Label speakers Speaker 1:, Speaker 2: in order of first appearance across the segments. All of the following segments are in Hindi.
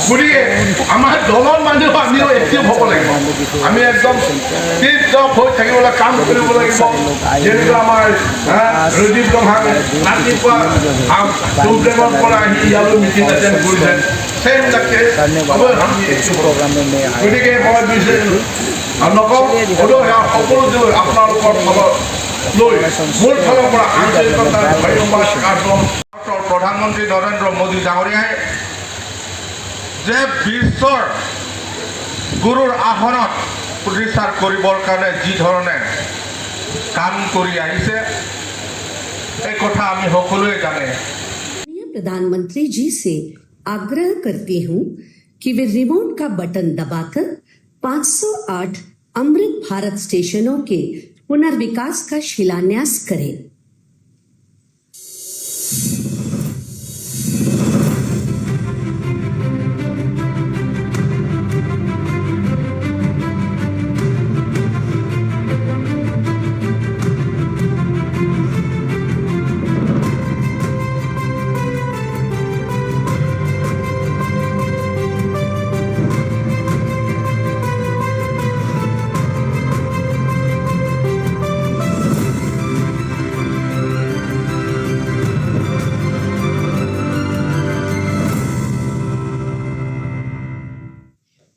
Speaker 1: গতিকে আমাৰ দলৰ মানুহ আমিও এক্টিভ হ'ব লাগিব আমি একদম টিপ-টপ হৈ থাকিবলৈ কাম কৰিব লাগিব যেনেকৈ আমাৰ ৰজীৱ গভাং ৰাতিপুৱা প্ৰগ্ৰেমৰ পৰা আহি ইয়ালৈ মিটিং এটেণ্ড কৰিছে সেইবিলাকে গতিকে মই বিচাৰিছোঁ নকওঁ হ'লেও সকলো আপোনালোকৰ ফলত লৈ মোৰ ফালৰ পৰা আন্তৰিকতা ধন্যবাদ জ্ঞাপন প্ৰধানমন্ত্ৰী নৰেন্দ্ৰ মোদী ডাঙৰীয়াই যে বিশ্বৰ গুৰুৰ আসনত প্ৰতিষ্ঠা কৰিবৰ কাৰণে যি ধৰণে কাম কৰি আহিছে এই কথা আমি সকলোৱে জানে।
Speaker 2: प्रधानमंत्री जी से आग्रह करती हूँ कि वे रिमोट का बटन दबाकर 508 अमृत भारत स्टेशनों के पुनर्विकास का शिलान्यास करें।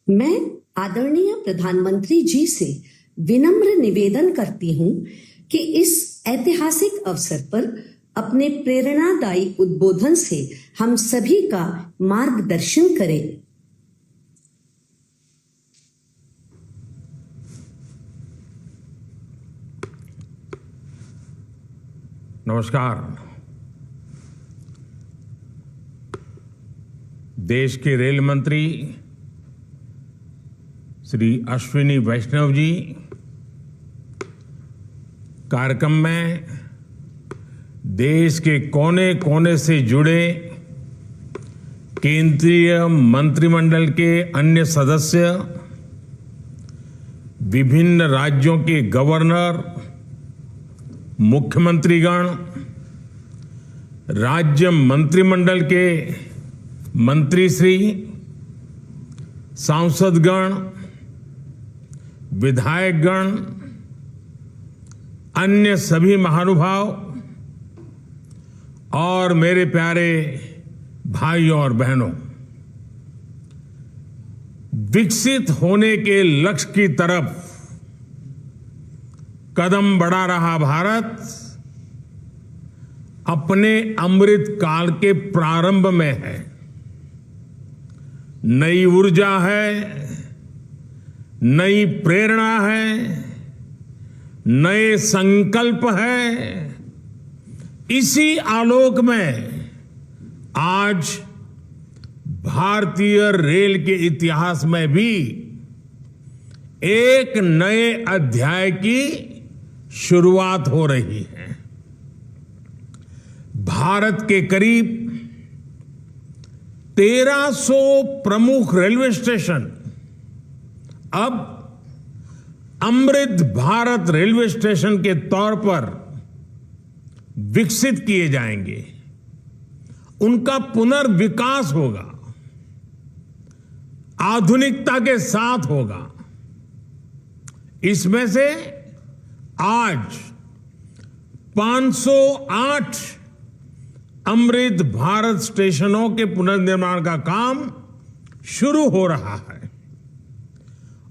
Speaker 2: मैं आदरणीय प्रधानमंत्री जी से विनम्र निवेदन करती हूं कि इस ऐतिहासिक अवसर पर अपने प्रेरणादायी उद्बोधन से हम सभी का मार्गदर्शन करें।
Speaker 3: नमस्कार। देश के रेल मंत्री श्री अश्विनी वैष्णव जी कार्यक्रम में देश के कोने कोने से जुड़े केंद्रीय मंत्रिमंडल के अन्य सदस्य, विभिन्न राज्यों के गवर्नर, मुख्यमंत्रीगण, राज्य मंत्रिमंडल के मंत्रीश्री, सांसदगण, विधायकगण, अन्य सभी महानुभाव और मेरे प्यारे भाइयों और बहनों, विकसित होने के लक्ष्य की तरफ कदम बढ़ा रहा भारत अपने अमृत काल के प्रारंभ में है। नई ऊर्जा है, नई प्रेरणा है, नए संकल्प है। इसी आलोक में आज भारतीय रेल के इतिहास में भी एक नए अध्याय की शुरुआत हो रही है। भारत के करीब 1300 प्रमुख रेलवे स्टेशन अब अमृत भारत रेलवे स्टेशन के तौर पर विकसित किए जाएंगे। उनका पुनर्विकास होगा, आधुनिकता के साथ होगा। इसमें से आज 508 अमृत भारत स्टेशनों के पुनर्निर्माण का काम शुरू हो रहा है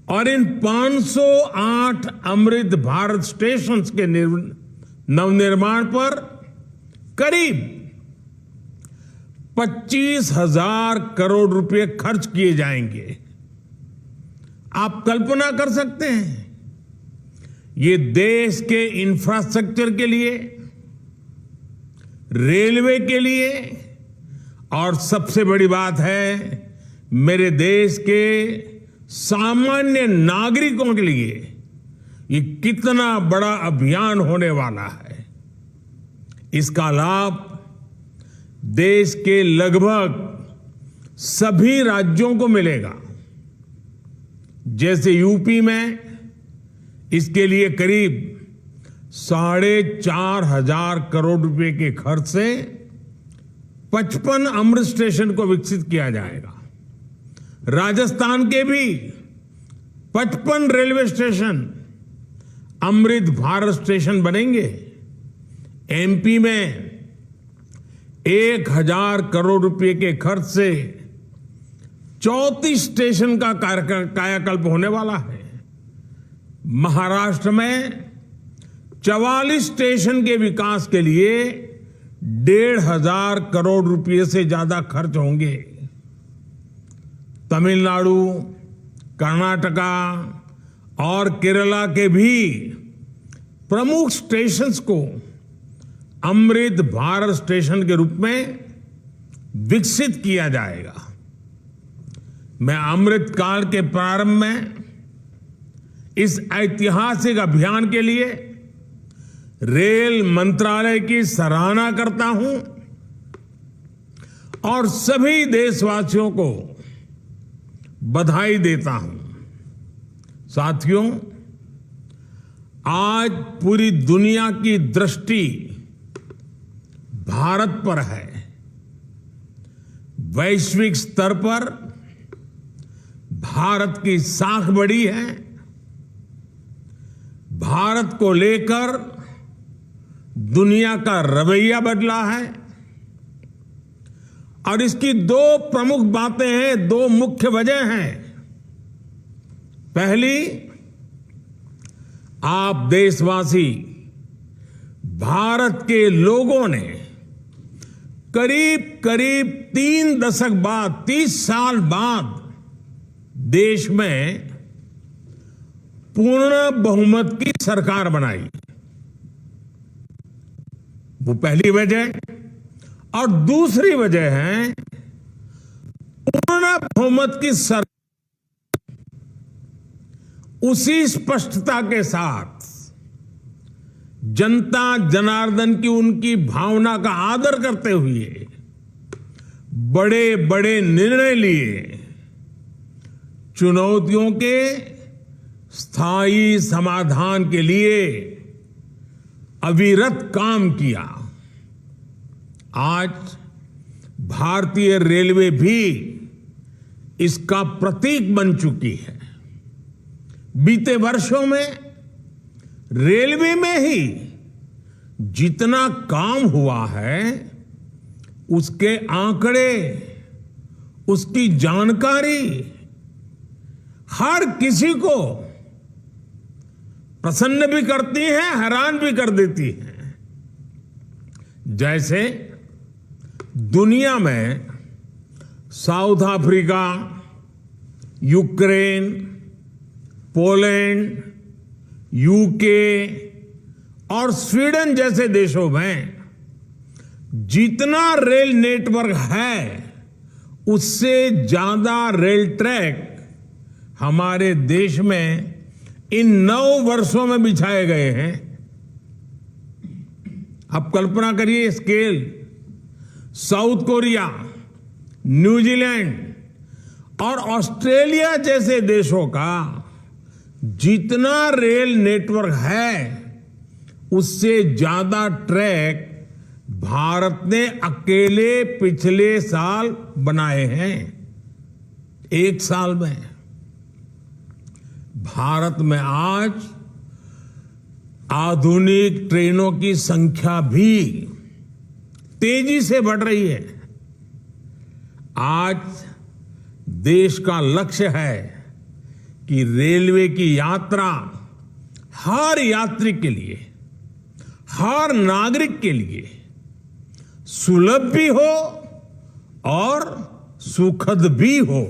Speaker 3: और इन 508 अमृत भारत स्टेशंस के नवनिर्माण पर करीब 25,000 करोड़ रुपए खर्च किए जाएंगे। आप कल्पना कर सकते हैं, ये देश के इंफ्रास्ट्रक्चर के लिए, रेलवे के लिए और सबसे बड़ी बात है मेरे देश के सामान्य नागरिकों के लिए ये कितना बड़ा अभियान होने वाला है। इसका लाभ देश के लगभग सभी राज्यों को मिलेगा। जैसे यूपी में इसके लिए करीब 4,500 करोड़ रुपए के खर्च से 55 अमृत स्टेशन को विकसित किया जाएगा। राजस्थान के भी 55 railway station Amrit Bharat station बनेंगे। एमपी में 1000 करोड़ रुपए के खर्च से 34 स्टेशन का कायाकल्प होने वाला है। महाराष्ट्र में 44 स्टेशन के विकास के लिए 1500 करोड़ रुपए से ज्यादा खर्च होंगे। तमिलनाडु, कर्नाटका और केरला के भी प्रमुख स्टेशंस को अमृत भारत स्टेशन के रूप में विकसित किया जाएगा। मैं अमृत काल के प्रारंभ में इस ऐतिहासिक अभियान के लिए रेल मंत्रालय की सराहना करता हूं और सभी देशवासियों को बधाई देता हूं। साथियों, आज पूरी दुनिया की दृष्टि भारत पर है। वैश्विक स्तर पर भारत की साख बढ़ी है। भारत को लेकर दुनिया का रवैया बदला है और इसकी दो प्रमुख बातें हैं, दो मुख्य वजह हैं। पहली, आप देशवासी, भारत के लोगों ने करीब करीब 3 दशक बाद, 30 साल बाद देश में पूर्ण बहुमत की सरकार बनाई। वो पहली वजह। और दूसरी वजह है पूर्ण बहुमत की सरकार उसी स्पष्टता के साथ जनता जनार्दन की उनकी भावना का आदर करते हुए बड़े बड़े निर्णय लिए, चुनौतियों के स्थायी समाधान के लिए अविरत काम किया। आज भारतीय रेलवे भी इसका प्रतीक बन चुकी है। बीते वर्षों में रेलवे में ही जितना काम हुआ है, उसके आंकड़े, उसकी जानकारी हर किसी को प्रसन्न भी करती है, हैरान भी कर देती है। जैसे दुनिया में south Africa, Ukraine, Poland, UK और स्वीडन जैसे देशों में जितना रेल नेटवर्क है, उससे ज्यादा रेल ट्रैक हमारे देश में इन 9 वर्षों में बिछाए गए हैं। आप कल्पना करिए स्केल। साउथ कोरिया, न्यूजीलैंड और ऑस्ट्रेलिया जैसे देशों का जितना रेल नेटवर्क है, उससे ज्यादा ट्रैक भारत ने अकेले पिछले साल बनाए हैं। 1 साल में भारत में आज आधुनिक ट्रेनों की संख्या भी तेजी से बढ़ रही है। आज देश का लक्ष्य है कि रेलवे की यात्रा हर यात्री के लिए, हर नागरिक के लिए सुलभ भी हो और सुखद भी हो।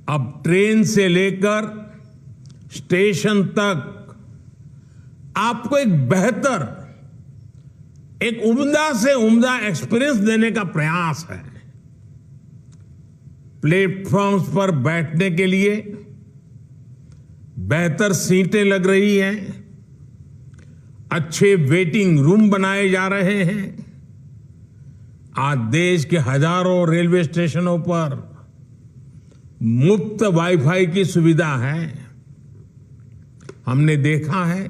Speaker 3: अब ट्रेन से लेकर स्टेशन तक आपको एक बेहतर, एक उम्दा से उम्दा एक्सपीरियंस देने का प्रयास है। प्लेटफॉर्म्स पर बैठने के लिए बेहतर सीटें लग रही हैं, अच्छे वेटिंग रूम बनाए जा रहे हैं। आज देश के हजारों रेलवे स्टेशनों पर मुफ्त वाईफाई की सुविधा है। हमने देखा है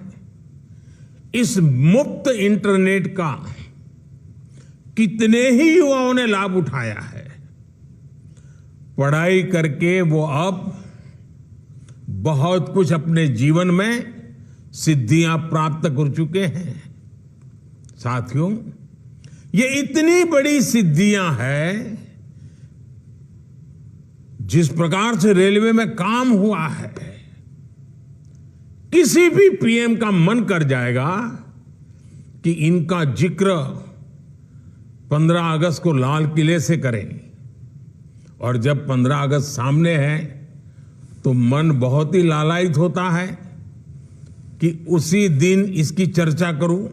Speaker 3: इस मुफ्त इंटरनेट का कितने ही युवाओं ने लाभ उठाया है। पढ़ाई करके वो अब बहुत कुछ अपने जीवन में सिद्धियां प्राप्त कर चुके हैं। साथियों, ये इतनी बड़ी सिद्धियां हैं, जिस प्रकार से रेलवे में काम हुआ है, किसी भी पीएम का मन कर जाएगा कि इनका जिक्र 15 अगस्त को लाल किले से करें। और जब 15 अगस्त सामने है तो मन बहुत ही लालायित होता है कि उसी दिन इसकी चर्चा करूं।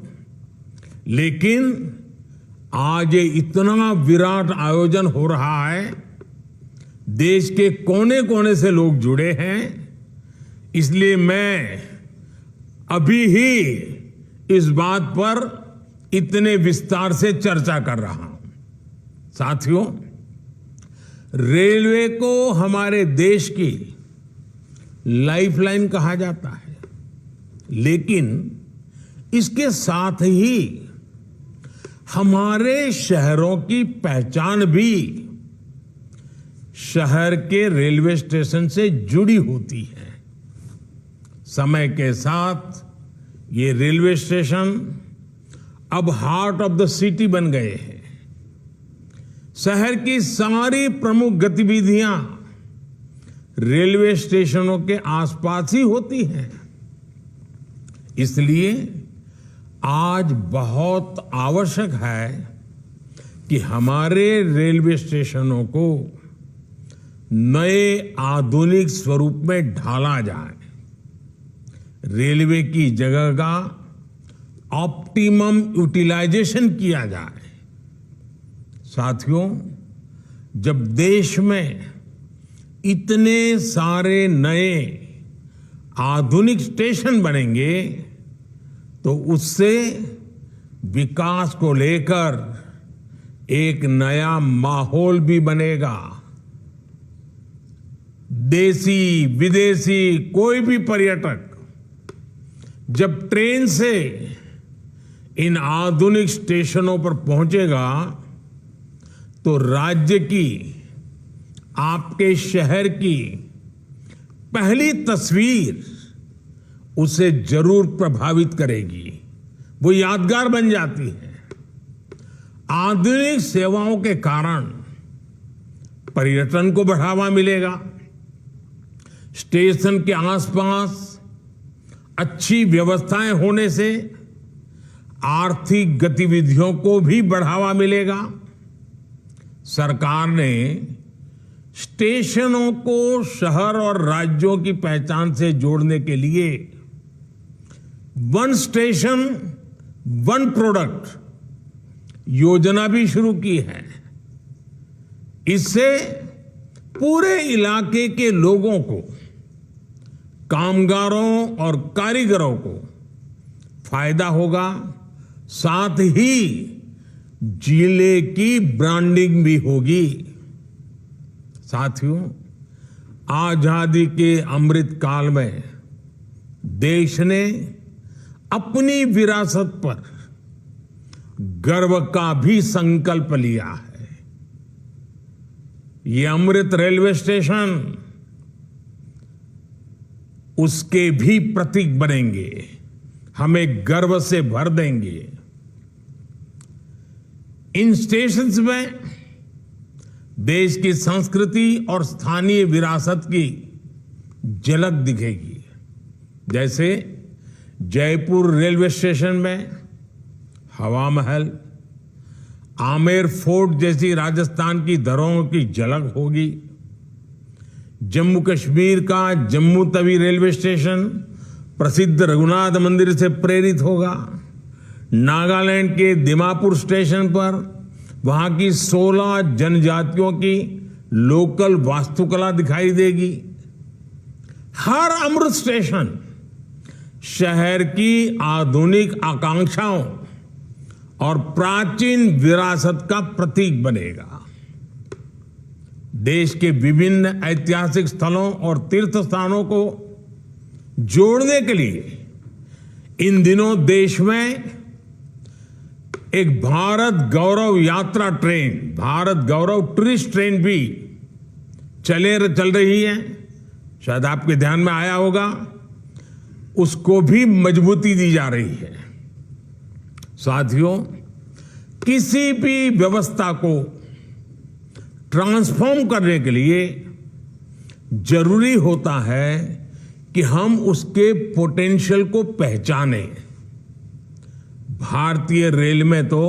Speaker 3: लेकिन आज ये इतना विराट आयोजन हो रहा है, देश के कोने कोने से लोग जुड़े हैं, इसलिए मैं अभी ही इस बात पर इतने विस्तार से चर्चा कर रहा हूं। साथियों, रेलवे को हमारे देश की लाइफलाइन कहा जाता है, लेकिन इसके साथ ही हमारे शहरों की पहचान भी शहर के रेलवे स्टेशन से जुड़ी होती है। समय के साथ ये रेलवे स्टेशन अब हार्ट ऑफ द सिटी बन गए हैं। शहर की सारी प्रमुख गतिविधियां रेलवे स्टेशनों के आसपास ही होती हैं। इसलिए आज बहुत आवश्यक है कि हमारे रेलवे स्टेशनों को नए आधुनिक स्वरूप में ढाला जाए। रेलवे की जगह का ऑप्टिमम यूटिलाइजेशन किया जाए। साथियों, जब देश में इतने सारे नए आधुनिक स्टेशन बनेंगे तो उससे विकास को लेकर एक नया माहौल भी बनेगा। देसी विदेशी कोई भी पर्यटक जब ट्रेन से इन आधुनिक स्टेशनों पर पहुंचेगा तो राज्य की, आपके शहर की पहली तस्वीर उसे जरूर प्रभावित करेगी, वो यादगार बन जाती है। आधुनिक सेवाओं के कारण पर्यटन को बढ़ावा मिलेगा। स्टेशन के आसपास अच्छी व्यवस्थाएं होने से आर्थिक गतिविधियों को भी बढ़ावा मिलेगा। सरकार ने स्टेशनों को शहर और राज्यों की पहचान से जोड़ने के लिए वन स्टेशन वन प्रोडक्ट योजना भी शुरू की है। इससे पूरे इलाके के लोगों को, कामगारों और कारीगरों को फायदा होगा, साथ ही जिले की ब्रांडिंग भी होगी। साथियों, आजादी के अमृत काल में देश ने अपनी विरासत पर गर्व का भी संकल्प लिया है। ये अमृत रेलवे स्टेशन उसके भी प्रतीक बनेंगे, हमें गर्व से भर देंगे। इन स्टेशंस में देश की संस्कृति और स्थानीय विरासत की झलक दिखेगी। जैसे जयपुर रेलवे स्टेशन में हवा महल, आमेर फोर्ट जैसी राजस्थान की धरोहरों की झलक होगी। जम्मू कश्मीर का जम्मू तवी रेलवे स्टेशन प्रसिद्ध रघुनाथ मंदिर से प्रेरित होगा। नागालैंड के दिमापुर स्टेशन पर वहां की 16 जनजातियों की लोकल वास्तुकला दिखाई देगी। हर अमृत स्टेशन शहर की आधुनिक आकांक्षाओं और प्राचीन विरासत का प्रतीक बनेगा। देश के विभिन्न ऐतिहासिक स्थलों और तीर्थ स्थानों को जोड़ने के लिए इन दिनों देश में एक भारत गौरव यात्रा ट्रेन, भारत गौरव टूरिस्ट ट्रेन भी चल रही है, शायद आपके ध्यान में आया होगा। उसको भी मजबूती दी जा रही है। साथियों, किसी भी व्यवस्था को ट्रांसफॉर्म करने के लिए जरूरी होता है कि हम उसके पोटेंशियल को पहचानें। भारतीय रेल में तो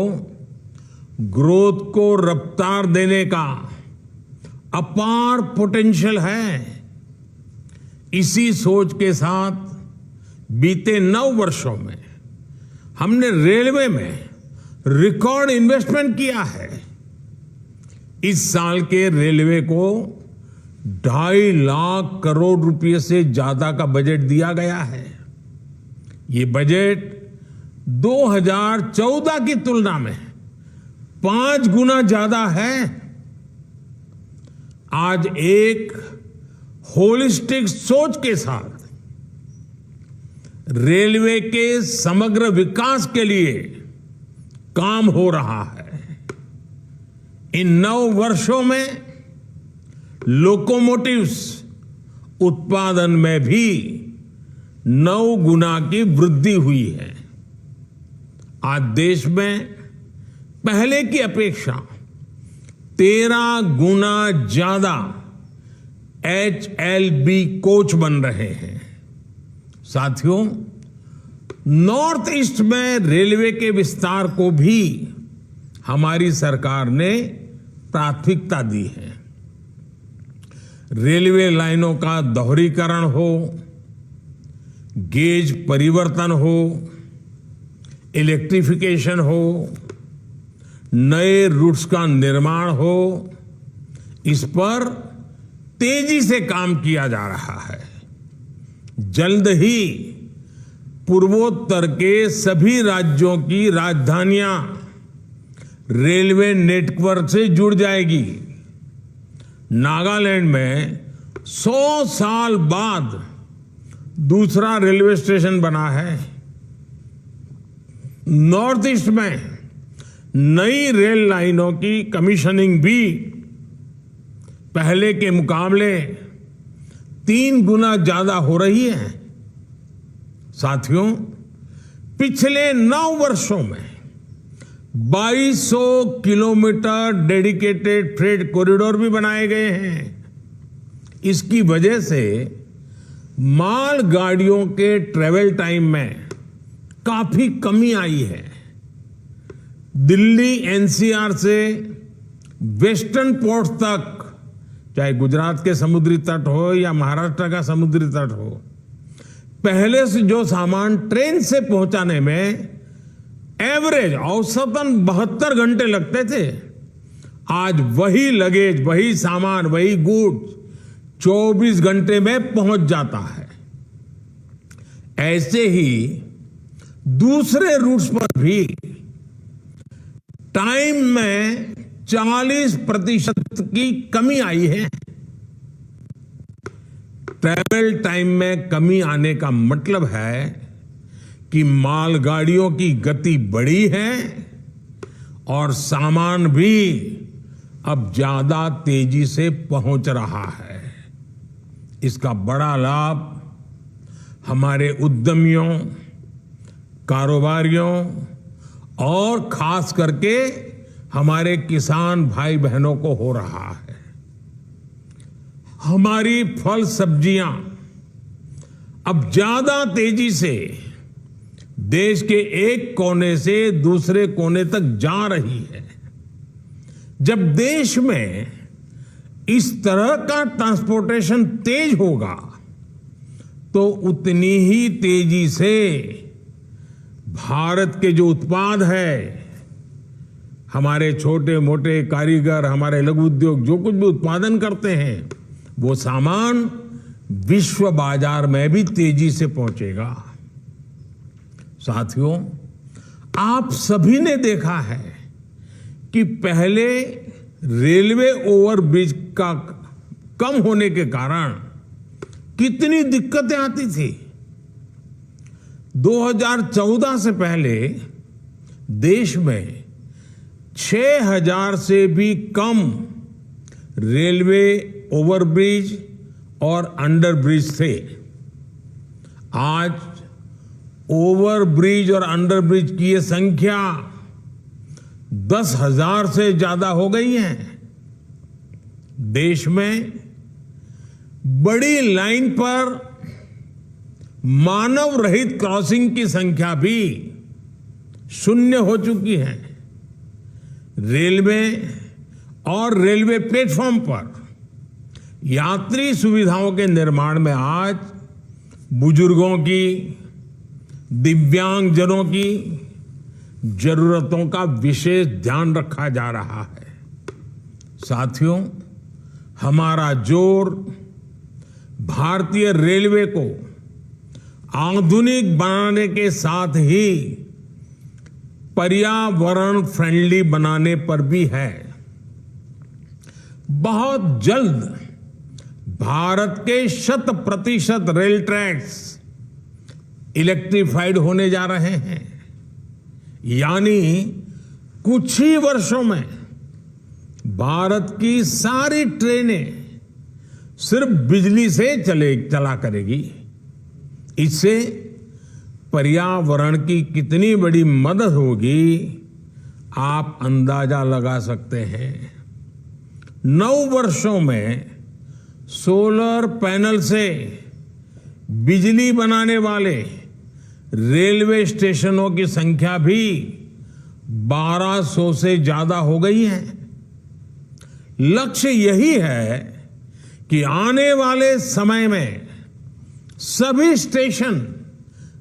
Speaker 3: ग्रोथ को रफ्तार देने का अपार पोटेंशियल है। इसी सोच के साथ बीते 9 वर्षों में हमने रेलवे में रिकॉर्ड इन्वेस्टमेंट किया है। इस साल के रेलवे को 2.5 लाख करोड़ रुपए से ज्यादा का बजट दिया गया है। ये बजट 2014 की तुलना में 5 गुना ज्यादा है। आज एक होलिस्टिक सोच के साथ रेलवे के समग्र विकास के लिए काम हो रहा है। इन 9 वर्षों में लोकोमोटिव्स उत्पादन में भी 9 गुना की वृद्धि हुई है। आज देश में पहले की अपेक्षा 13 गुना ज्यादा HLB कोच बन रहे हैं। साथियों, नॉर्थ ईस्ट में रेलवे के विस्तार को भी हमारी सरकार ने प्राथमिकता दी है। रेलवे लाइनों का दोहरीकरण हो, गेज परिवर्तन हो, इलेक्ट्रिफिकेशन हो, नए रूट्स का निर्माण हो, इस पर तेजी से काम किया जा रहा है। जल्द ही पूर्वोत्तर के सभी राज्यों की राजधानियां रेलवे नेटवर्क से जुड़ जाएगी। नागालैंड में 100 साल बाद दूसरा रेलवे स्टेशन बना है। नॉर्थ ईस्ट में नई रेल लाइनों की कमीशनिंग भी पहले के मुकाबले 3 गुना ज्यादा हो रही है। साथियों, पिछले 9 वर्षों में 2200 किलोमीटर डेडिकेटेड फ्रेट कॉरिडोर भी बनाए गए हैं। इसकी वजह से माल गाड़ियों के ट्रेवल टाइम में काफी कमी आई है। दिल्ली NCR से वेस्टर्न पोर्ट तक, चाहे गुजरात के समुद्री तट हो या महाराष्ट्र का समुद्री तट हो, पहले से जो सामान ट्रेन से पहुंचाने में एवरेज औसतन 72 घंटे लगते थे, आज वही लगेज, वही सामान, वही गुड्स 24 घंटे में पहुंच जाता है। ऐसे ही दूसरे रूट्स पर भी टाइम में 40% की कमी आई है। ट्रैवल टाइम में कमी आने का मतलब है कि मालगाड़ियों की गति बढ़ी है और सामान भी अब ज्यादा तेजी से पहुंच रहा है। इसका बड़ा लाभ हमारे उद्यमियों, कारोबारियों और खास करके हमारे किसान भाई बहनों को हो रहा है। हमारी फल सब्जियां अब ज्यादा तेजी से देश के एक कोने से दूसरे कोने तक जा रही है। जब देश में इस तरह का ट्रांसपोर्टेशन तेज होगा तो उतनी ही तेजी से भारत के जो उत्पाद है, हमारे छोटे मोटे कारीगर, हमारे लघु उद्योग जो कुछ भी उत्पादन करते हैं, वो सामान विश्व बाजार में भी तेजी से पहुंचेगा। साथियों, आप सभी ने देखा है कि पहले रेलवे ओवरब्रिज का कम होने के कारण कितनी दिक्कतें आती थी। 2014 से पहले देश में 6,000 से भी कम रेलवे ओवरब्रिज और अंडरब्रिज थे। आज ओवरब्रिज और अंडरब्रिज की ये संख्या 10,000 से ज्यादा हो गई है। देश में बड़ी लाइन पर मानव रहित क्रॉसिंग की संख्या भी शून्य हो चुकी है। रेलवे और रेलवे प्लेटफॉर्म पर यात्री सुविधाओं के निर्माण में आज बुजुर्गों की, दिव्यांगजनों की जरूरतों का विशेष ध्यान रखा जा रहा है। साथियों, हमारा जोर भारतीय रेलवे को आधुनिक बनाने के साथ ही पर्यावरण फ्रेंडली बनाने पर भी है। बहुत जल्द भारत के 100% रेल ट्रैक्स इलेक्ट्रिफाइड होने जा रहे हैं, यानी कुछ ही वर्षों में भारत की सारी ट्रेनें सिर्फ बिजली से चला करेगी। इससे पर्यावरण की कितनी बड़ी मदद होगी, आप अंदाजा लगा सकते हैं। 9 वर्षों में सोलर पैनल से बिजली बनाने वाले रेलवे स्टेशनों की संख्या भी 1200 से ज्यादा हो गई है। लक्ष्य यही है कि आने वाले समय में सभी स्टेशन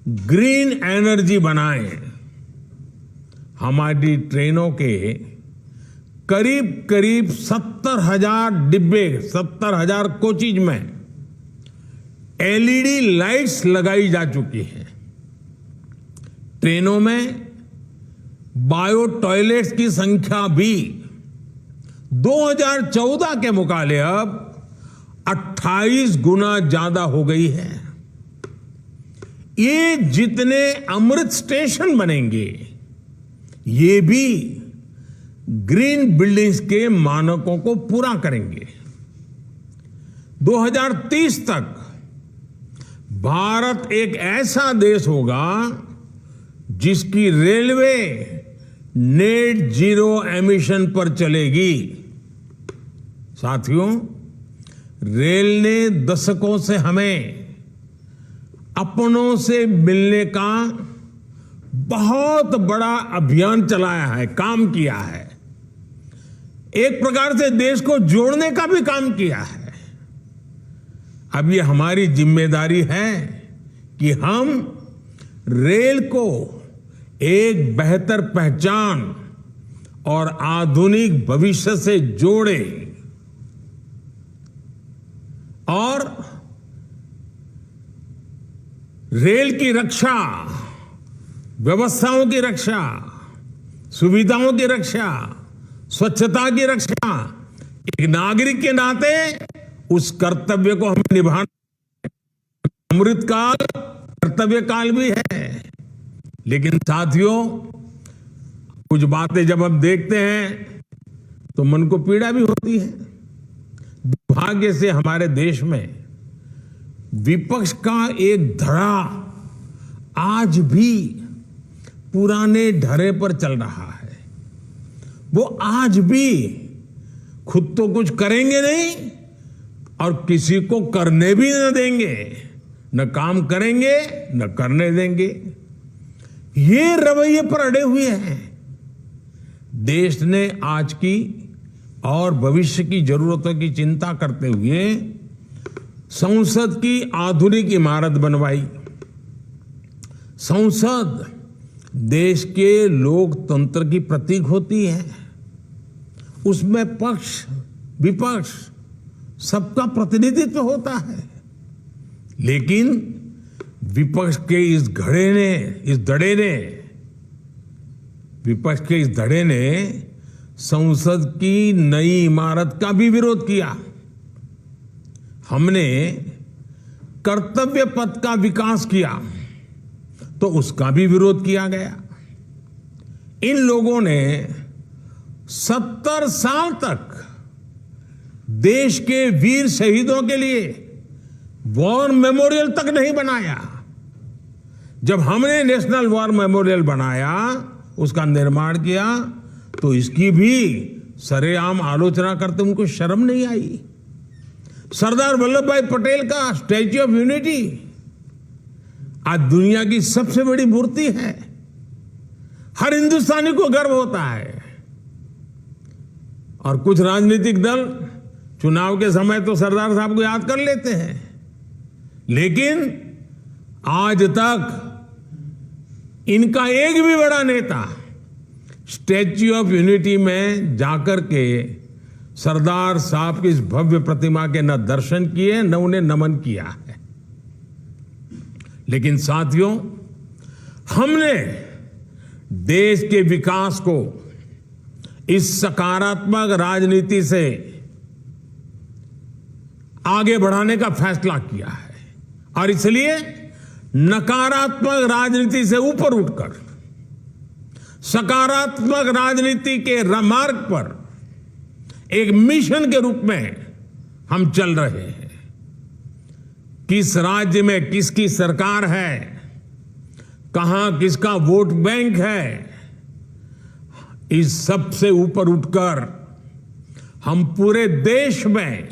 Speaker 3: ग्रीन एनर्जी बनाएं। हमारी ट्रेनों के करीब 70,000 डिब्बे, 70,000 कोचेज में एलईडी लाइट्स लगाई जा चुकी हैं। ट्रेनों में बायो टॉयलेट्स की संख्या भी 2014 के मुकाबले अब 28 गुना ज्यादा हो गई है। ये जितने अमृत स्टेशन बनेंगे, ये भी ग्रीन बिल्डिंग्स के मानकों को पूरा करेंगे। 2030 तक भारत एक ऐसा देश होगा जिसकी रेलवे नेट जीरो एमिशन पर चलेगी। साथियों, रेल ने दशकों से हमें अपनों से मिलने का बहुत बड़ा अभियान चलाया है, काम किया है। एक प्रकार से देश को जोड़ने का भी काम किया है। अब ये हमारी जिम्मेदारी है कि हम रेल को एक बेहतर पहचान और आधुनिक भविष्य से जोड़ें और रेल की रक्षा, व्यवस्थाओं की रक्षा, सुविधाओं की रक्षा, स्वच्छता की रक्षा, एक नागरिक के नाते उस कर्तव्य को हमें निभाना। अमृतकाल कर्तव्य काल भी है। लेकिन साथियों, कुछ बातें जब हम देखते हैं तो मन को पीड़ा भी होती है। दुर्भाग्य से हमारे देश में विपक्ष का एक धड़ा आज भी पुराने ढरे पर चल रहा है। वो आज भी खुद तो कुछ करेंगे नहीं और किसी को करने भी न देंगे, न काम करेंगे न करने देंगे। ये रवैये पर अड़े हुए हैं। देश ने आज की और भविष्य की जरूरतों की चिंता करते हुए संसद की आधुनिक इमारत बनवाई। संसद देश के लोकतंत्र की प्रतीक होती है। उसमें पक्ष विपक्ष सबका प्रतिनिधित्व होता है। लेकिन विपक्ष के इस धड़े ने संसद की नई इमारत का भी विरोध किया। हमने कर्तव्य पथ का विकास किया तो उसका भी विरोध किया गया। इन लोगों ने 70 साल तक देश के वीर शहीदों के लिए वॉर मेमोरियल तक नहीं बनाया। जब हमने नेशनल वॉर मेमोरियल बनाया, उसका निर्माण किया, तो इसकी भी सरेआम आलोचना करते उनको शर्म नहीं आई। सरदार वल्लभ भाई पटेल का स्टैच्यू ऑफ यूनिटी आज दुनिया की सबसे बड़ी मूर्ति है। हर हिंदुस्तानी को गर्व होता है। और कुछ राजनीतिक दल चुनाव के समय तो सरदार साहब को याद कर लेते हैं, लेकिन आज तक इनका एक भी बड़ा नेता स्टैच्यू ऑफ यूनिटी में जाकर के सरदार साहब की इस भव्य प्रतिमा के न दर्शन किए न उन्हें नमन किया है। लेकिन साथियों, हमने देश के विकास को इस सकारात्मक राजनीति से आगे बढ़ाने का फैसला किया है और इसलिए नकारात्मक राजनीति से ऊपर उठकर सकारात्मक राजनीति के मार्ग पर एक मिशन के रूप में हम चल रहे हैं। किस राज्य में किसकी सरकार है, कहां किसका वोट बैंक है, इस सब से ऊपर उठकर हम पूरे देश में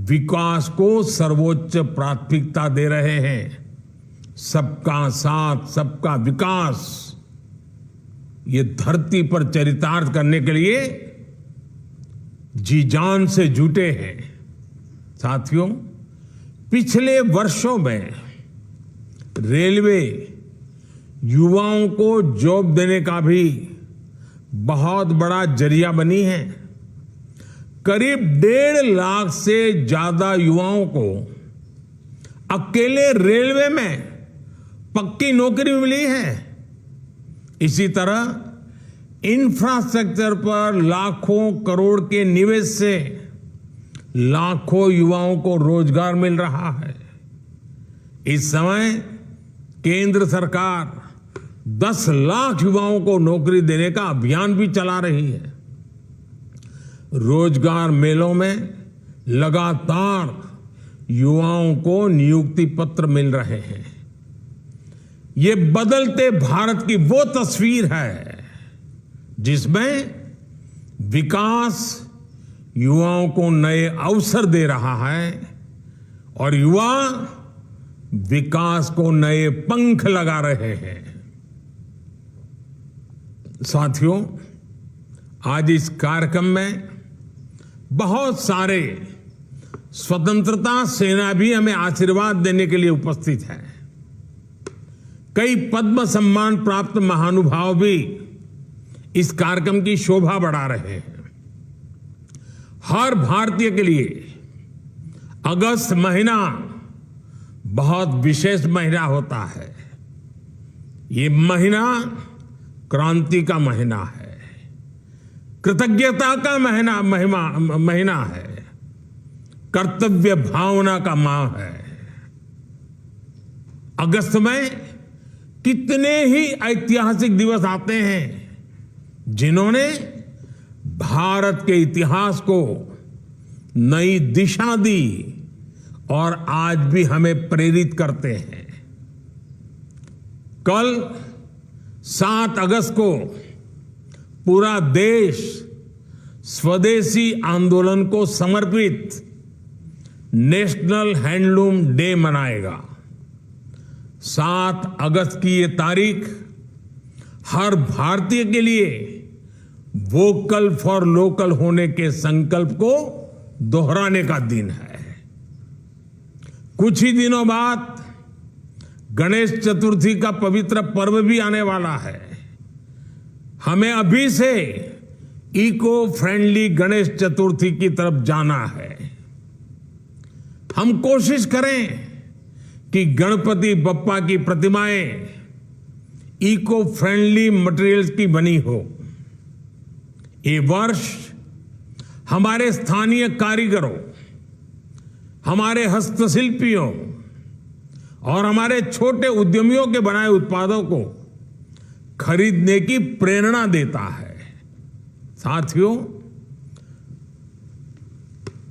Speaker 3: विकास को सर्वोच्च प्राथमिकता दे रहे हैं। सबका साथ, सबका विकास, ये धरती पर चरितार्थ करने के लिए जी जान से जुटे हैं। साथियों, पिछले वर्षों में रेलवे युवाओं को जॉब देने का भी बहुत बड़ा जरिया बनी है। करीब 1.5 लाख से ज्यादा युवाओं को अकेले रेलवे में पक्की नौकरी मिली है। इसी तरह इंफ्रास्ट्रक्चर पर लाखों करोड़ के निवेश से लाखों युवाओं को रोजगार मिल रहा है। इस समय केंद्र सरकार 10 लाख युवाओं को नौकरी देने का अभियान भी चला रही है। रोजगार मेलों में लगातार युवाओं को नियुक्ति पत्र मिल रहे हैं। ये बदलते भारत की वो तस्वीर है जिसमें विकास युवाओं को नए अवसर दे रहा है और युवा विकास को नए पंख लगा रहे हैं। साथियों, आज इस कार्यक्रम में बहुत सारे स्वतंत्रता सेनानी हमें आशीर्वाद देने के लिए उपस्थित हैं। कई पद्म सम्मान प्राप्त महानुभाव भी इस कार्यक्रम की शोभा बढ़ा रहे हैं। हर भारतीय के लिए अगस्त महीना बहुत विशेष महीना होता है। ये महीना क्रांति का महीना है, कृतज्ञता का महीना है, कर्तव्य भावना का माह है। अगस्त में कितने ही ऐतिहासिक दिवस आते हैं जिन्होंने भारत के इतिहास को नई दिशा दी और आज भी हमें प्रेरित करते हैं। कल 7 अगस्त को पूरा देश स्वदेशी आंदोलन को समर्पित नेशनल हैंडलूम डे मनाएगा। 7 अगस्त की ये तारीख हर भारतीय के लिए वोकल फॉर लोकल होने के संकल्प को दोहराने का दिन है। कुछ ही दिनों बाद गणेश चतुर्थी का पवित्र पर्व भी आने वाला है। हमें अभी से इको फ्रेंडली गणेश चतुर्थी की तरफ जाना है। हम कोशिश करें कि गणपति बप्पा की प्रतिमाएं इको फ्रेंडली मटेरियल्स की बनी हो। ये वर्ष हमारे स्थानीय कारीगरों, हमारे हस्तशिल्पियों और हमारे छोटे उद्यमियों के बनाए उत्पादों को खरीदने की प्रेरणा देता है। साथियों,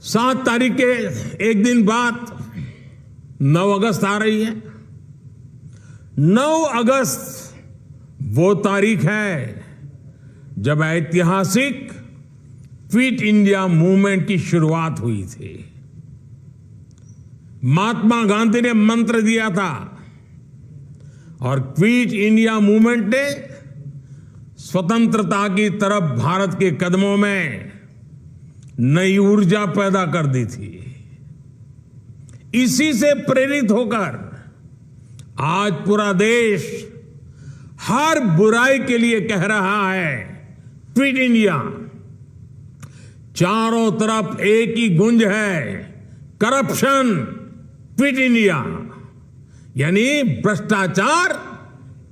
Speaker 3: 7 तारीख के एक दिन बाद 9 अगस्त आ रही है। 9 अगस्त वो तारीख है जब ऐतिहासिक फिट इंडिया मूवमेंट की शुरुआत हुई थी। महात्मा गांधी ने मंत्र दिया था और फिट इंडिया मूवमेंट ने स्वतंत्रता की तरफ भारत के कदमों में नई ऊर्जा पैदा कर दी थी। इसी से प्रेरित होकर आज पूरा देश हर बुराई के लिए कह रहा है फिट इंडिया। चारों तरफ एक ही गूंज है, करप्शन फिट इंडिया, यानी भ्रष्टाचार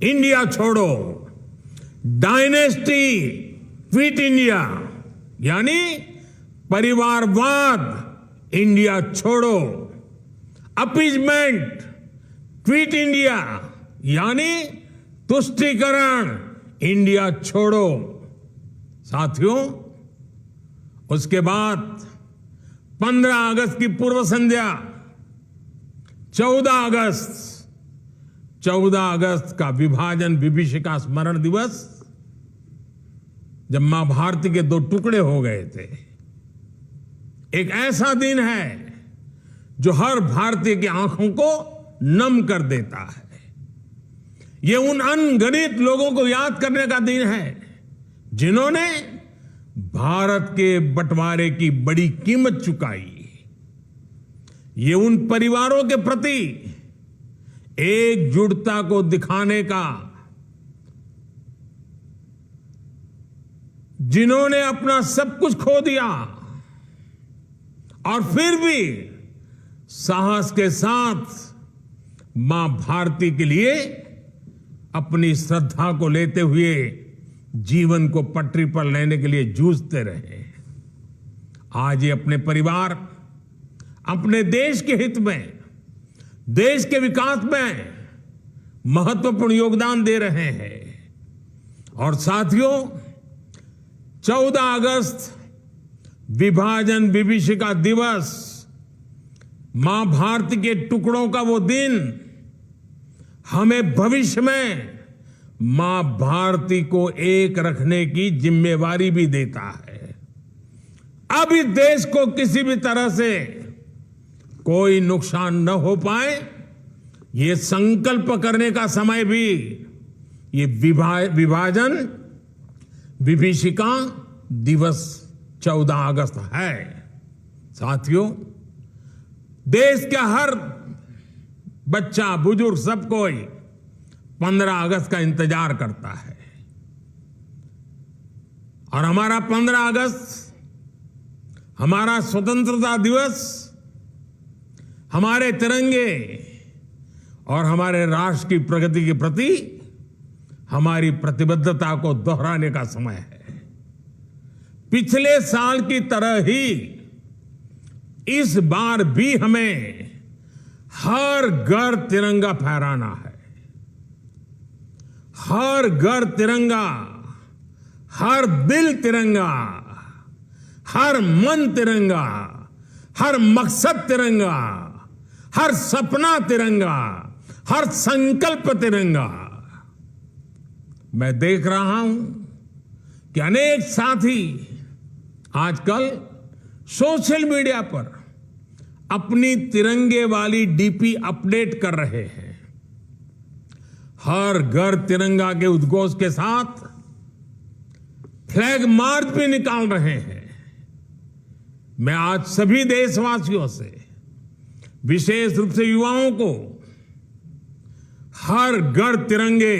Speaker 3: इंडिया छोड़ो, डायनेस्टी फिट इंडिया, यानी परिवारवाद इंडिया छोड़ो, अपीजमेंट फिट इंडिया, यानी तुष्टीकरण इंडिया छोड़ो। साथियों, उसके बाद 15 अगस्त की पूर्व संध्या 14 अगस्त का विभाजन विभीषिका स्मरण दिवस, जब मां भारती के 2 टुकड़े हो गए थे। एक ऐसा दिन है जो हर भारतीय की आंखों को नम कर देता है। ये उन अनगिनत लोगों को याद करने का दिन है जिन्होंने भारत के बंटवारे की बड़ी कीमत चुकाई। ये उन परिवारों के प्रति एकजुटता को दिखाने का, जिन्होंने अपना सब कुछ खो दिया और फिर भी साहस के साथ मां भारती के लिए अपनी श्रद्धा को लेते हुए जीवन को पटरी पर लेने के लिए जूझते रहे। आज ये अपने परिवार, अपने देश के हित में, देश के विकास में महत्वपूर्ण योगदान दे रहे हैं। और साथियों, 14 अगस्त विभाजन विभीषिका दिवस, मां भारती के टुकड़ों का वो दिन हमें भविष्य में मां भारती को एक रखने की जिम्मेवारी भी देता है। अब इस देश को किसी भी तरह से कोई नुकसान न हो पाए, ये संकल्प करने का समय भी ये विभाजन विभीषिका दिवस 14 अगस्त है। साथियों, देश का हर बच्चा, बुजुर्ग, सब कोई 15 अगस्त का इंतजार करता है। और हमारा 15 अगस्त, हमारा स्वतंत्रता दिवस, हमारे तिरंगे और हमारे राष्ट्र की प्रगति के प्रति हमारी प्रतिबद्धता को दोहराने का समय है। पिछले साल की तरह ही इस बार भी हमें हर घर तिरंगा फहराना है। हर घर तिरंगा, हर दिल तिरंगा, हर मन तिरंगा, हर मकसद तिरंगा, हर सपना तिरंगा, हर संकल्प तिरंगा। मैं देख रहा हूं कि अनेक साथी आजकल सोशल मीडिया पर अपनी तिरंगे वाली डीपी अपडेट कर रहे हैं। हर घर तिरंगा के उद्घोष के साथ फ्लैग मार्च भी निकाल रहे हैं। मैं आज सभी देशवासियों से, विशेष रूप से युवाओं को, हर घर तिरंगे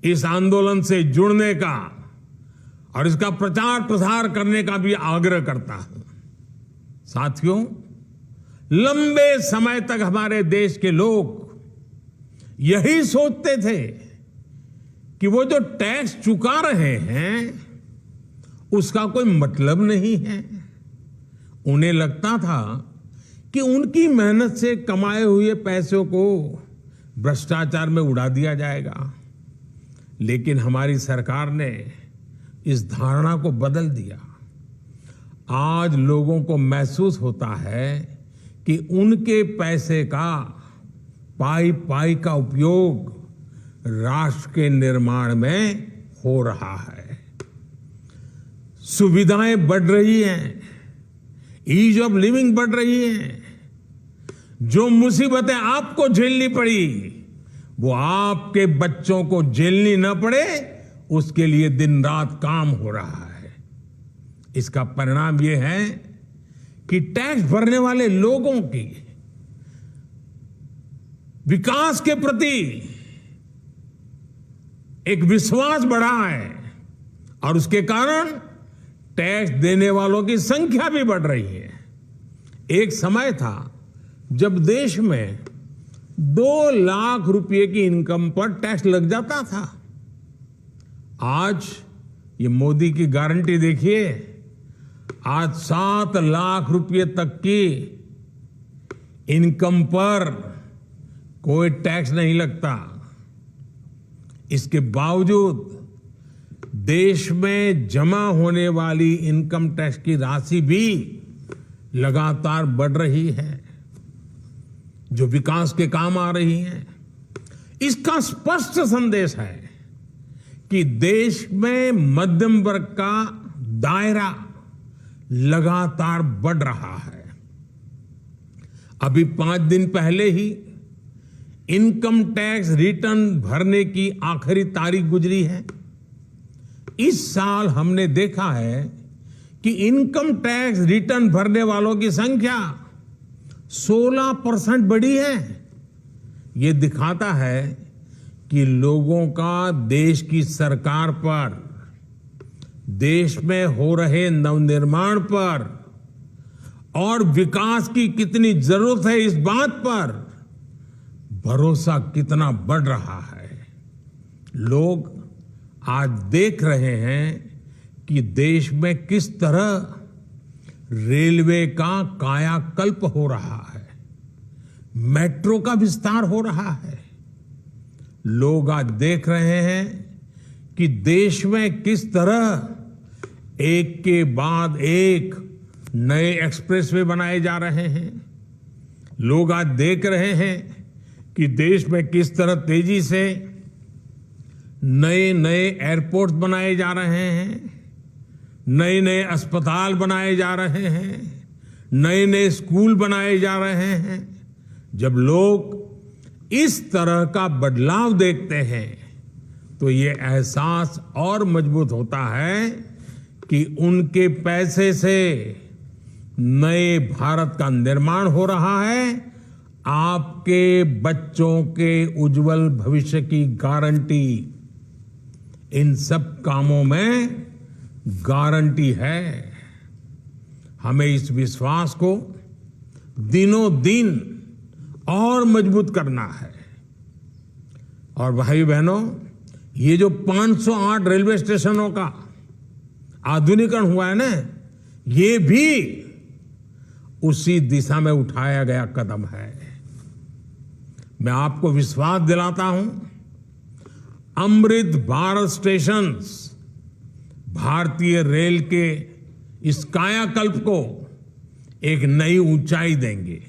Speaker 3: इस आंदोलन से जुड़ने का और इसका प्रचार प्रसार करने का भी आग्रह करता हूं। साथियों, लंबे समय तक हमारे देश के लोग यही सोचते थे कि वो जो टैक्स चुका रहे हैं उसका कोई मतलब नहीं है। उन्हें लगता था कि उनकी मेहनत से कमाए हुए पैसों को भ्रष्टाचार में उड़ा दिया जाएगा। लेकिन हमारी सरकार ने इस धारणा को बदल दिया। आज लोगों को महसूस होता है कि उनके पैसे का पाई पाई का उपयोग राष्ट्र के निर्माण में हो रहा है। सुविधाएं बढ़ रही हैं, ईज ऑफ लिविंग बढ़ रही है। जो मुसीबतें आपको झेलनी पड़ी वो आपके बच्चों को झेलनी न पड़े, उसके लिए दिन रात काम हो रहा है। इसका परिणाम यह है कि टैक्स भरने वाले लोगों की विकास के प्रति एक विश्वास बढ़ा है और उसके कारण टैक्स देने वालों की संख्या भी बढ़ रही है। एक समय था जब देश में 2 लाख रुपए की इनकम पर टैक्स लग जाता था। आज ये मोदी की गारंटी देखिए, आज 7 लाख रुपए तक की इनकम पर कोई टैक्स नहीं लगता। इसके बावजूद देश में जमा होने वाली इनकम टैक्स की राशि भी लगातार बढ़ रही है, जो विकास के काम आ रही है। इसका स्पष्ट संदेश है कि देश में मध्यम वर्ग का दायरा लगातार बढ़ रहा है। अभी 5 दिन पहले ही इनकम टैक्स रिटर्न भरने की आखिरी तारीख गुजरी है। इस साल हमने देखा है कि इनकम टैक्स रिटर्न भरने वालों की संख्या 16% बढ़ी है। ये दिखाता है कि लोगों का देश की सरकार पर, देश में हो रहे नवनिर्माण पर और विकास की कितनी जरूरत है, इस बात पर भरोसा कितना बढ़ रहा है। लोग आज देख रहे हैं कि देश में किस तरह रेलवे का कायाकल्प हो रहा है, मेट्रो का विस्तार हो रहा है। लोग आज देख रहे हैं कि देश में किस तरह एक के बाद एक नए एक्सप्रेसवे बनाए जा रहे हैं। लोग आज देख रहे हैं कि देश में किस तरह तेजी से नए नए एयरपोर्ट बनाए जा रहे हैं, नए नए अस्पताल बनाए जा रहे हैं, नए नए स्कूल बनाए जा रहे हैं। जब लोग इस तरह का बदलाव देखते हैं तो ये एहसास और मजबूत होता है कि उनके पैसे से नए भारत का निर्माण हो रहा है। आपके बच्चों के उज्जवल भविष्य की गारंटी इन सब कामों में गारंटी है। हमें इस विश्वास को दिनों दिन और मजबूत करना है। और भाई बहनों, ये जो 508 रेलवे स्टेशनों का आधुनिकीकरण हुआ है ना, ये भी उसी दिशा में उठाया गया कदम है। मैं आपको विश्वास दिलाता हूं, अमृत भारत स्टेशंस भारतीय रेल के इस कायाकल्प को एक नई ऊंचाई देंगे।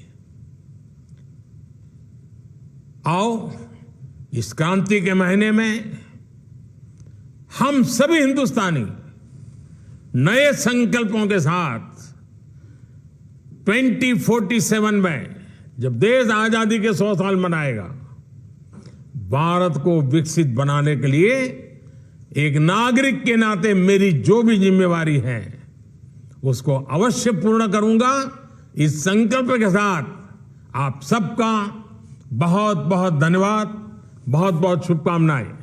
Speaker 3: आओ इस क्रांति के महीने में हम सभी हिंदुस्तानी नए संकल्पों के साथ 2047 में, जब देश आजादी के 100 साल मनाएगा, भारत को विकसित बनाने के लिए एक नागरिक के नाते मेरी जो भी जिम्मेवारी है उसको अवश्य पूर्ण करूंगा। इस संकल्प के साथ आप सबका बहुत बहुत धन्यवाद, बहुत बहुत शुभकामनाएं।